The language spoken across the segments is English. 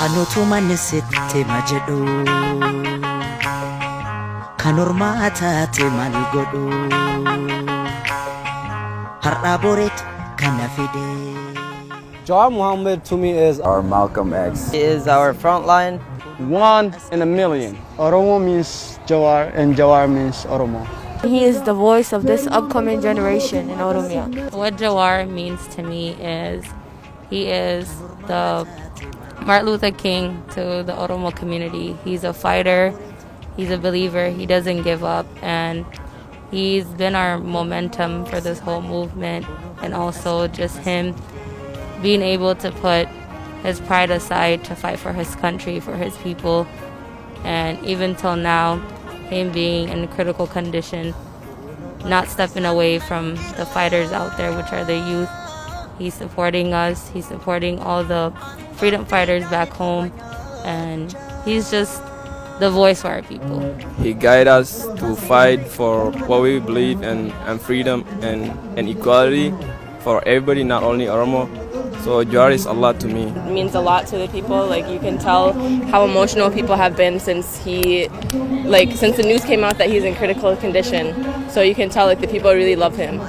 Anutu manisitti majedhu kanormaataati maal godhu har'a boreetu kana fide. Jawar Muhammad to me is our Malcolm X. He is our front line. one in a million. Oromo means Jawar and Jawar means Oromo. He is the voice of this upcoming generation in Oromia. What Jawar means to me is he is the Martin Luther King to the Oromo community. He's a fighter, he's a believer, he doesn't give up, and he's been our momentum for this whole movement, and also just him being able to put his pride aside to fight for his country, for his people, and even till now, him being in critical condition, not stepping away from the fighters out there, which are the youth. He's supporting us, he's supporting all the freedom fighters back home, and he's just the voice for our people. He guides us to fight for what we believe in, and freedom and equality for everybody, not only Oromo. So Jawar is a lot to me. It means a lot to the people. Like, you can tell how emotional people have been since since the news came out that he's in critical condition. So you can tell the people really love him,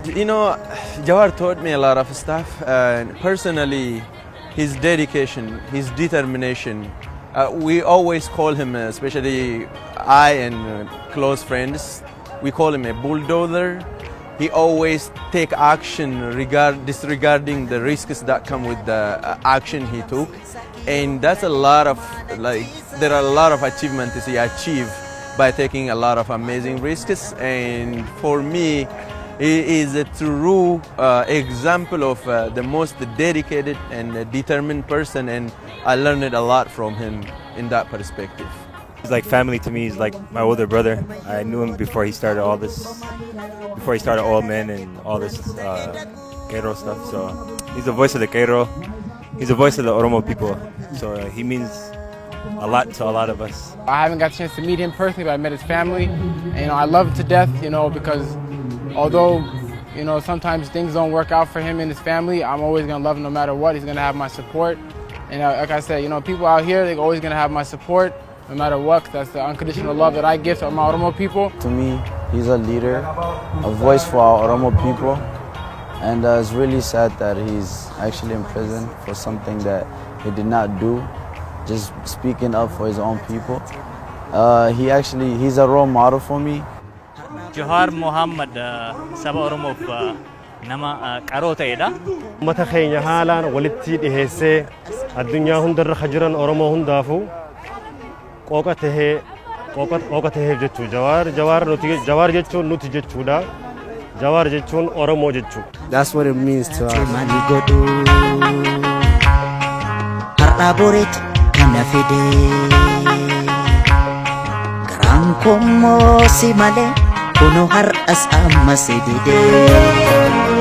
You know, Jawar taught me a lot of stuff. Personally, his dedication, his determination. We always call him, especially I and close friends, we call him a bulldozer. He always take action disregarding the risks that come with the action he took, and that's a lot of there are a lot of achievements he achieved by taking a lot of amazing risks. And for me, he is a true example of the most dedicated and determined person, and I learned a lot from him in that perspective. He's like family to me. He's like my older brother. I knew him before he started all this, before he started All Men and all this Cairo stuff. So he's the voice of the Cairo. He's the voice of the Oromo people. So he means a lot to a lot of us. I haven't got a chance to meet him personally, but I met his family. And, I love him to death, because although, sometimes things don't work out for him and his family, I'm always going to love him no matter what. He's going to have my support. And like I said, people out here, they're always going to have my support no matter what. That's the unconditional love that I give to my Oromo people. To me, he's a leader, a voice for our Oromo people. And it's really sad that he's actually in prison for something that he did not do, just speaking up for his own people. He's a role model for me. Jawar Muhammad saba Oromo nama qaroo ta'edha. Ummata keenya haalaan walitti dhiheessee addunyaa hundarra jiran Oromoo hundaafu qooqa tahee jechuu Jawar jechuun nuti jechuudha. Jawar jechuun Oromoo jechuu. That's what it means to us. Maali godhu har'a boreetu kana fide garaan kommoo si malee kunoo har'as amma si dide.